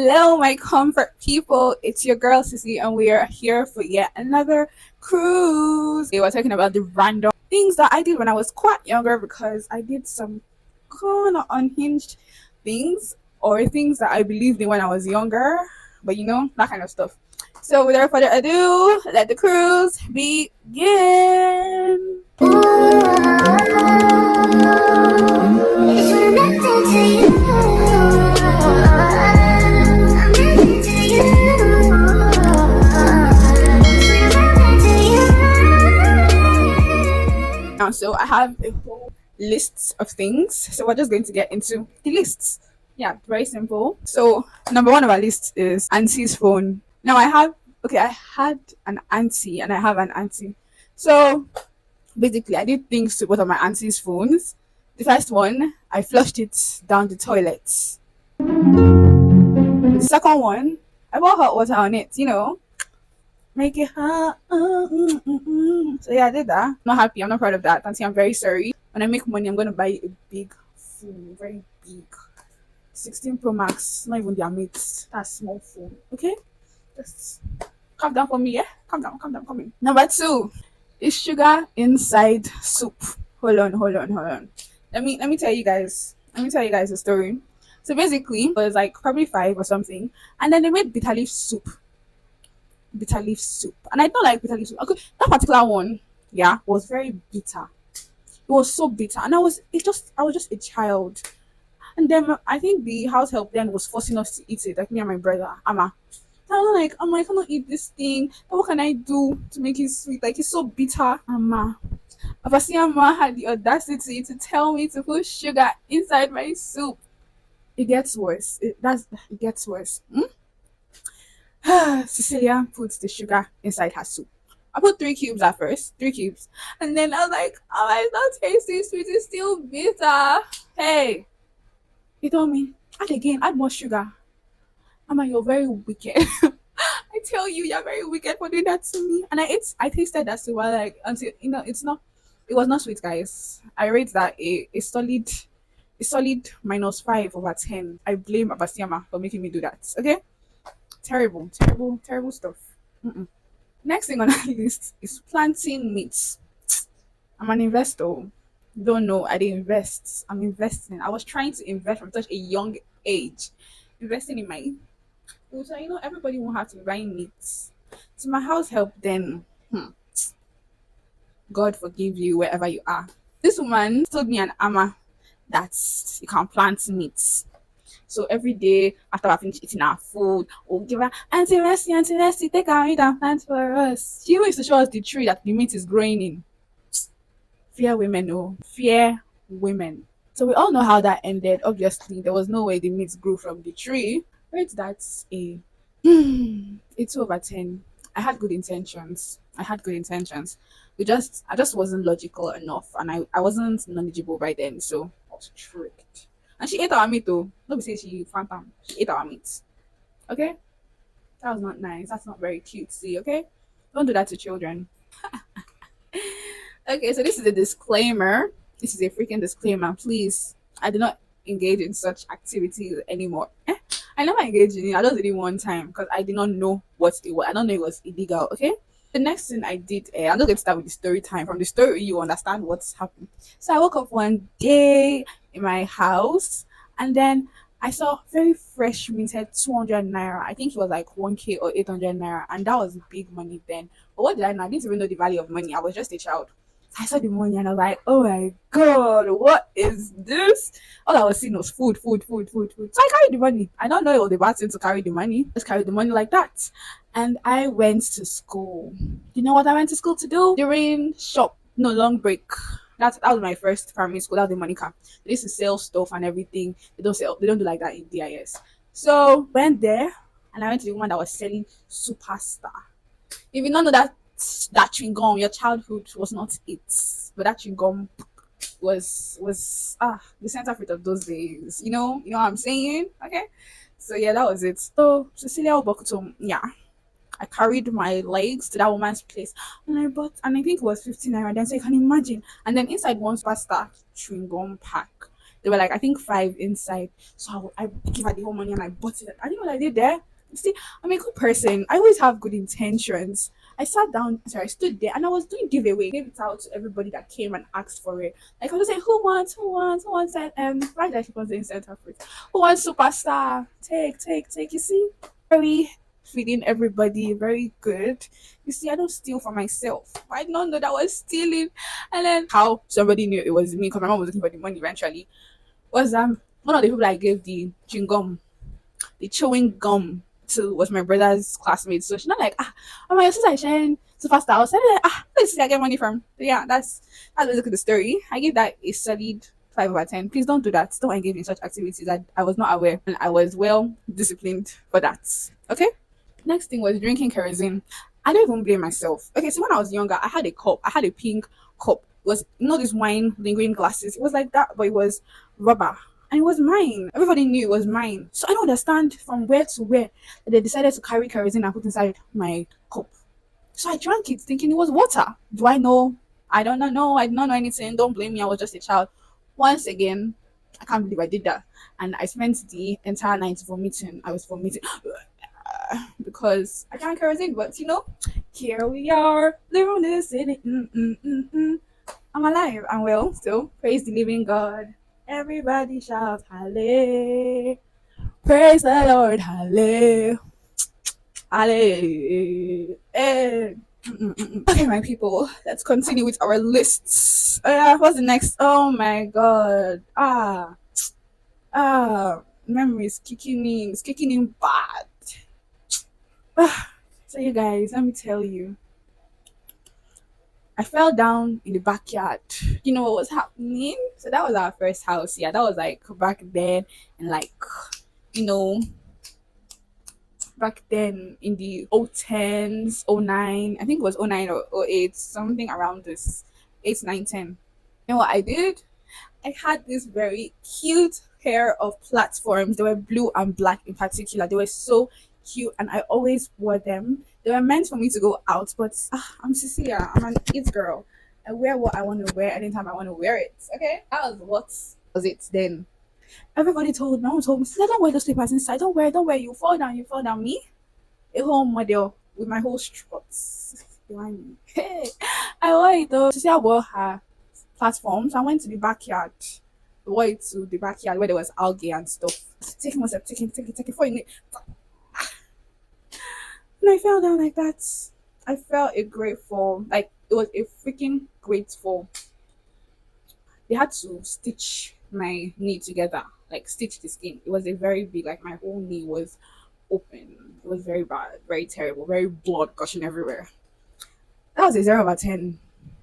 Hello, my comfort people. It's your girl Sissy, and we are here for yet another cruise. We were talking about the random things that I did when I was quite younger because I did some kind of unhinged things or things that I believed in when I was younger, but that kind of stuff. So, without further ado, let the cruise begin. So I have a whole list of things. So we're just going to get into the lists. Yeah, very simple. So number one of our list is auntie's phone. Now I had an auntie and I have an auntie. So basically I did things to both of my auntie's phones. The first one, I flushed it down the toilet. The second one, I bought hot water on it, make it hot. So yeah, I did that. I'm not happy. I'm not proud of that. Auntie, I'm very sorry. When I make money, I'm gonna buy a big phone, very big, 16 Pro Max. Not even their mates. That's small phone. Okay, just calm down for me. Yeah, calm down, calm in. Number two is sugar inside soup. Hold on. Let me tell you guys. Let me tell you guys a story. So basically, it was like probably 5 or something, and then they made bitter leaf soup, and I don't like bitter leaf soup. Okay, that particular one, yeah, was very bitter. It was so bitter, and I was just a child, and then I think the house help then was forcing us to eat it, like me and my brother, Amma. So I was like, Amma, I cannot eat this thing. What can I do to make it sweet? Like it's so bitter, Amma. Amma had the audacity to tell me to put sugar inside my soup. It gets worse. It gets worse. Cecilia puts the sugar inside her soup. I put 3 cubes at first, 3 cubes. And then I was like, oh, it's not tasty sweet, it's still bitter. Hey, he told me, add more sugar. I'm like, you're very wicked. I tell you, you're very wicked for doing that to me. And I tasted that soup, like, until, it was not sweet, guys. I rate that a solid -5/10. I blame Abasiama for making me do that. Okay? Terrible stuff. Mm-mm. Next thing on our list is planting meats. I'm an investor. Don't know, I didn't invest. I'm investing. I was trying to invest from such a young age. Investing in my food. So, everybody won't have to buy meats. So, my house help then. God forgive you wherever you are. This woman told me an ama that you can plant meats. So every day after I finish eating our food, we'll give her Auntie Resty, take our meat and plant for us. She used to show us the tree that the meat is growing in. Fear women, oh, fear women. So we all know how that ended. Obviously, there was no way the meat grew from the tree. Right, that's a 2/10. I had good intentions. I just wasn't logical enough, and I wasn't knowledgeable by then, so I was tricked. And she ate our meat though. Nobody say she phantom. She ate our meat. Okay? That was not nice. That's not very cutesy, okay? Don't do that to children. Okay, so this is a disclaimer. This is a freaking disclaimer. Please. I do not engage in such activities anymore. I never engaged in it. I just did it one time because I did not know what it was. I don't know it was illegal, okay? The next thing I did, I'm just going to start with the story time. From the story, you understand what's happened. So I woke up one day in my house, and then I saw very fresh minted 200 naira. I think it was like 1K or 800 naira, and that was big money then. But what did I know? I didn't even know the value of money. I was just a child. I saw the money and I was like, oh my god, what is this? All I was seeing was food. So I carried the money. I don't know it was the bad thing to carry the money. Just carry the money like that. And I went to school. You know what I went to school to do? During long break. That was my first primary school. That was the money camp. They used to sell stuff and everything. They don't do like that in DIS. So went there and I went to the woman that was selling Superstar. If you don't know that chewing gum, your childhood was not it. But that chewing gum was the center fruit of those days. You know what I'm saying? Okay. So yeah, that was it. So Cecilia Obokuto, yeah. I carried my legs to that woman's place and I think it was 15 naira then, so you can imagine. And then inside one Superstar chewing gum pack, There were like I think five inside. So I give her the whole money and I bought it. I didn't know what I did there. You see, I'm a good person. I always have good intentions. I sat down, sorry, I stood there and I was doing giveaway. Gave it out to everybody that came and asked for it. Like I was saying, who wants that? Why did I keep on saying center fruit? Who wants superstar? Take. You see, very feeding everybody, very good. You see, I don't steal for myself. I did not know that I was stealing. And then how somebody knew it was me because my mom was looking for the money eventually was one of the people I gave the chewing gum, the chewing gum to was my brother's classmate. So she's not like, oh my sister sharing so fast. I was like, let's see I get money from. So yeah, that's basically the story. I give that a solid 5/10. Please don't do that. Don't engage in such activities. I was not aware and I was well disciplined for that. Okay. Next thing was drinking kerosene. I don't even blame myself. Okay, so when I was younger, I had a cup. I had a pink cup. It was this wine lingering glasses. It was like that, but it was rubber. And it was mine. Everybody knew it was mine. So I don't understand from where to where that they decided to carry kerosene and put inside my cup. So I drank it thinking it was water. Do I know? I don't know. No, I did not know anything. Don't blame me. I was just a child. Once again, I can't believe I did that. And I spent the entire night vomiting. I was vomiting because I can't kerosene, but here we are, living this city. I'm alive and well still. Praise the living God. Everybody shout hallelujah. Praise the Lord, hallelujah. Hallelujah. Okay, my people, let's continue with our lists. Yeah, what's the next? Oh my god. Memories kicking in. It's kicking in bad. So you guys, let me tell you, I fell down in the backyard. You know what was happening? So that was our first house. Yeah, that was like back then, and like you know, back then in the 010s, 09, I think it was 09 or 08, something around this, 8, 9, 10. You know what I did? I had this very cute pair of platforms. They were blue and black in particular. They were so cute, and I always wore them. They were meant for me to go out, but I'm Cecilia. I'm an it girl. I wear what I want to wear anytime I want to wear it. Okay, that was what was it then. Everybody told my mom told me, "Sister, don't wear those slippers inside. Don't wear. You fall down. You fall down." Me, a whole model with my whole struts behind me. Hey, I wore it though. Cecilia wore her platforms. I went to the backyard. Wore it to the backyard where there was algae and stuff. Taking myself, take it for you. And I fell down like that. I felt a great fall. Like it was a freaking great fall. They had to stitch my knee together, like stitch the skin. It was a very big, like my whole knee was open. It was very bad, very terrible, very blood gushing everywhere. That was a 0/10.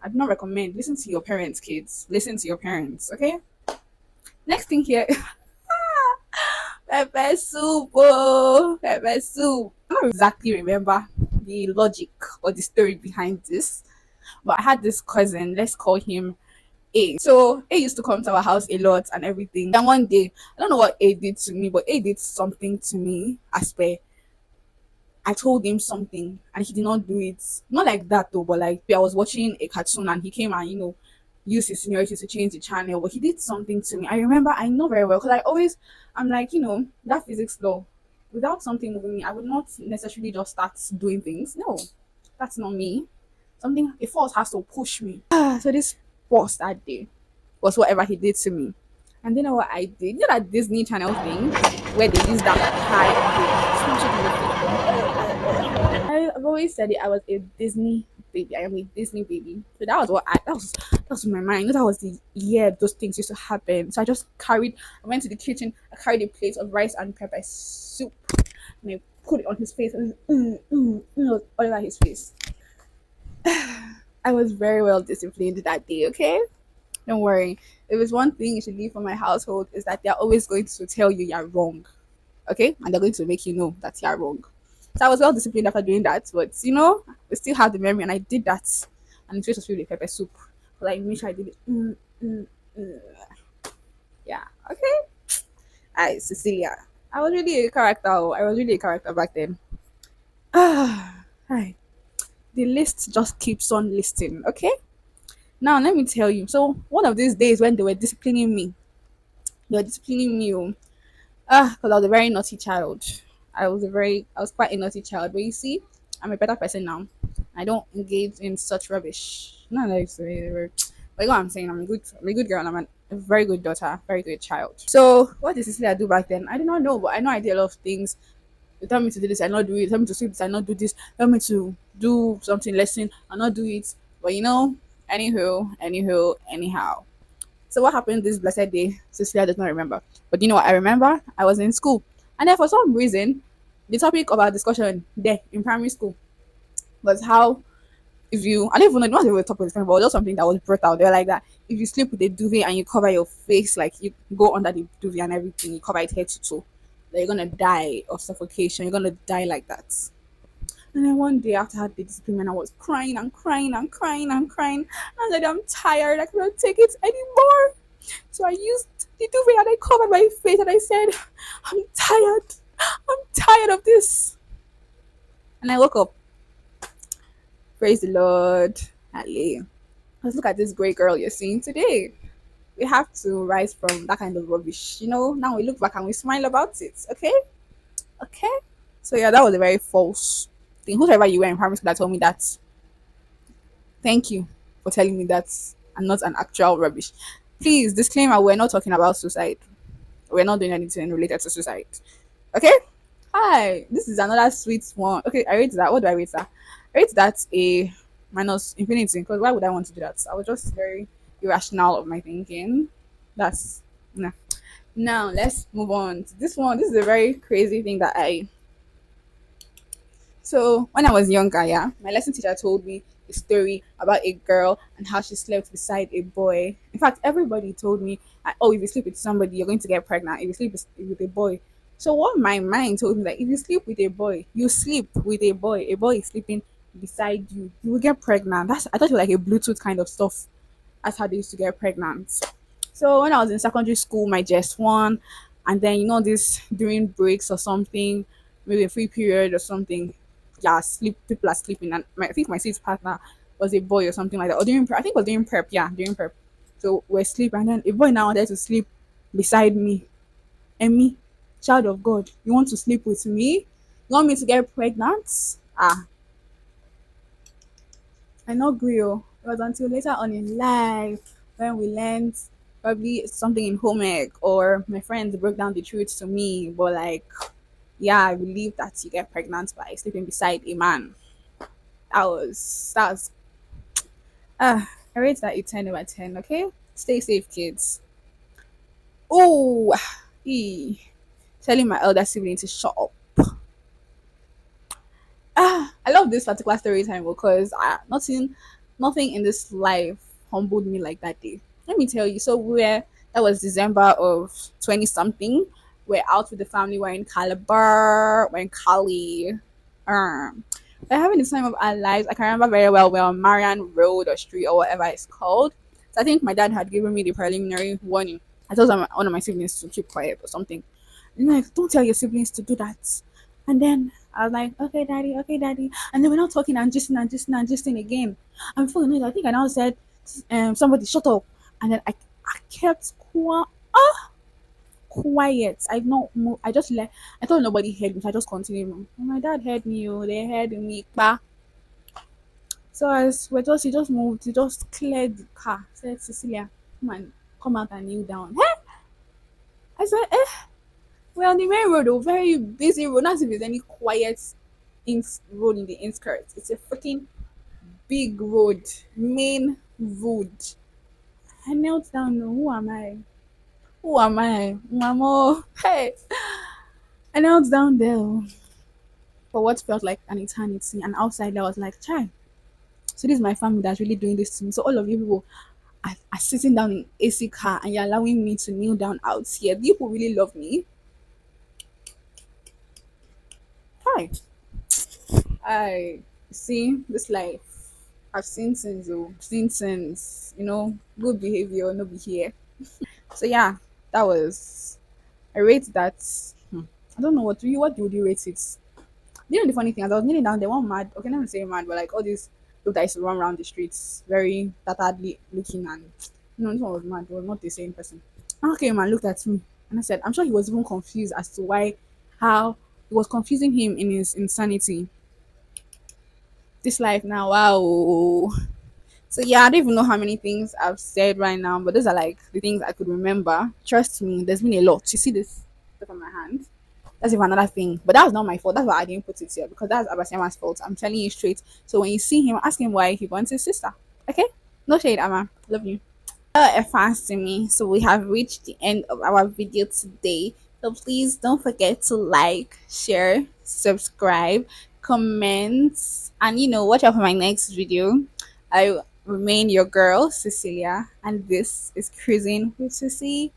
I do not recommend. Listen to your parents, kids. Listen to your parents, okay? Next thing here, pepper soup. Oh, pepper soup. I don't exactly remember the logic or the story behind this, but I had this cousin. Let's call him A. So A used to come to our house a lot and everything. And one day, I don't know what A did to me, but A did something to me as per I told him something and he did not do it. Not like that though, but like I was watching a cartoon and he came and used his seniority to change the channel. But he did something to me. I remember, I know very well because I'm like, that physics law. Without something moving me, I would not necessarily just start doing things. No, that's not me. A force has to push me. So this force that day was whatever he did to me. And then you know what I did? You know that Disney Channel thing where they use that high and they smash it in the face. I've always said it. I was a Disney baby. I am a Disney baby. So that was that was in my mind. That was the year those things used to happen. So I went to the kitchen. I carried a plate of rice and pepper soup, and I put it on his face, and all over his face. I was very well disciplined that day. Okay, don't worry. If there's one thing you should leave from my household is that they're always going to tell you you're wrong. Okay, and they're going to make you know that you're wrong. So I was well disciplined after doing that, but I still have the memory, and I did that, and it was filled with pepper soup. But I made sure I did it. Yeah. Okay. Hi, Cecilia. I was really a character. Oh. I was really a character back then. Hi. The list just keeps on listing. Okay. Now let me tell you. So one of these days when they were disciplining me, They were disciplining me. Oh. Because I was a very naughty child. I was quite a naughty child. But you see, I'm a better person now. I don't engage in such rubbish. Not like but you know what I'm saying. I'm a good girl. And I'm a very good daughter, very good child. So what did Cecilia do back then? I do not know, but I know I did a lot of things. They tell me to do this, I not do it. Tell me to sleep this, I not do this. Tell me to do something lesson, I not do it. But anyhow. So what happened this blessed day? Cecilia does not remember. But you know what I remember? I was in school. And then for some reason, the topic of our discussion there in primary school was how if you I don't even know it wasn't even a topic of discussion, but it was just something that was brought out. They were like that if you sleep with a duvet and you cover your face, like you go under the duvet and everything, you cover it head to toe, that you're gonna die of suffocation, you're gonna die like that. And then one day after I had the discipline, I was crying and crying and crying and crying. And then I'm tired, I cannot take it anymore. So I used the duvet and I covered my face and I said, I'm tired. I'm tired of this. And I woke up. Praise the Lord. Hallelujah. Let's look at this great girl you're seeing today. We have to rise from that kind of rubbish. Now we look back and we smile about it. Okay? Okay? So yeah, that was a very false thing. Whoever you were in primary school that told me that, thank you for telling me that and not an actual rubbish. Please, disclaimer, we're not talking about suicide. We're not doing anything related to suicide. Okay? Hi, this is another sweet one. Okay, I rate that. What do I rate that? I rate that a minus infinity because why would I want to do that? I was just very irrational of my thinking. That's nah. Now let's move on to this one. This is a very crazy thing that I so when I was younger, yeah, my lesson teacher told me a story about a girl and how she slept beside a boy. In fact, everybody told me, "Oh, if you sleep with somebody, you're going to get pregnant. If you sleep with a boy." So what my mind told me that if you sleep with a boy, you sleep with a boy. A boy is sleeping beside you. You will get pregnant. That's I thought it was like a Bluetooth kind of stuff. That's how they used to get pregnant. So when I was in secondary school, my just one, and then this during breaks or something, maybe a free period or something. Yeah, sleep. People are sleeping, and I think my sis partner was a boy or something like that. Or I think it was during prep. Yeah, during prep. So we're sleeping, and then a boy now wanted to sleep beside me. And me, child of God, you want to sleep with me? You want me to get pregnant? I not agree. Oh. It was until later on in life when we learned probably something in home ec or my friends broke down the truth to me. But like, yeah, I believe that you get pregnant by sleeping beside a man. That was I rate that a 10/10. Okay, stay safe, kids. Oh, telling my elder sibling to shut up. I love this particular story time because nothing in this life humbled me like that day. Let me tell you. So that was December of 20 something. We're out with the family. We're in Calabar. We're in Cali. We're having the time of our lives. I can remember very well. We're on Marian Road or Street or whatever it's called. So I think my dad had given me the preliminary warning. I told one of my siblings to keep quiet or something. And like, don't tell your siblings to do that. And then I was like, okay, daddy, okay, daddy. And then we're not talking and just and just again. And before you know it, I think I now said, somebody shut up. And then I kept quiet. I not move. I just let. I thought nobody heard me. So I just continued. And my dad heard me. Oh, they heard me. Bah. So as he just moved. He just cleared the car. Said, Cecilia, come out and kneel down. I said, we're on the main road, a very busy road. Not as if there's any quiet road in the inskirts. It's a freaking big road, main road. I knelt down. No, who am I? Who am I? Mama. Hey. I knelt down there for what felt like an eternity. And outside there was like, Chai. So this is my family that's really doing this to me. So all of you people are sitting down in AC car and you're allowing me to kneel down out here. Do you people really love me? Hi. I see this life. I've seen since good behavior, no be here. So yeah, that was I rate that. hmm, I don't know what would you rate it? The funny thing is I was kneeling down there, one mad, okay, not say mad, but like all these people that used to run around the streets, very tatteredly looking and this one was mad, was not the same person. Man came and looked at me and I said, I'm sure he was even confused as to why, how it was confusing him in his insanity. This life now, wow. So yeah, I don't even know how many things I've said right now, but those are like the things I could remember. Trust me, there's been a lot. You see this stuff on my hand? That's even another thing. But that was not my fault. That's why I didn't put it here because that's Abasiama's fault. I'm telling you straight. So when you see him, ask him why he wants his sister. Okay? No shade, Amma. Love you. A fans to me. So we have reached the end of our video today. So please don't forget to like, share, subscribe, comment, and watch out for my next video. I remain your girl, Cecilia, and this is Cruising with Ceci.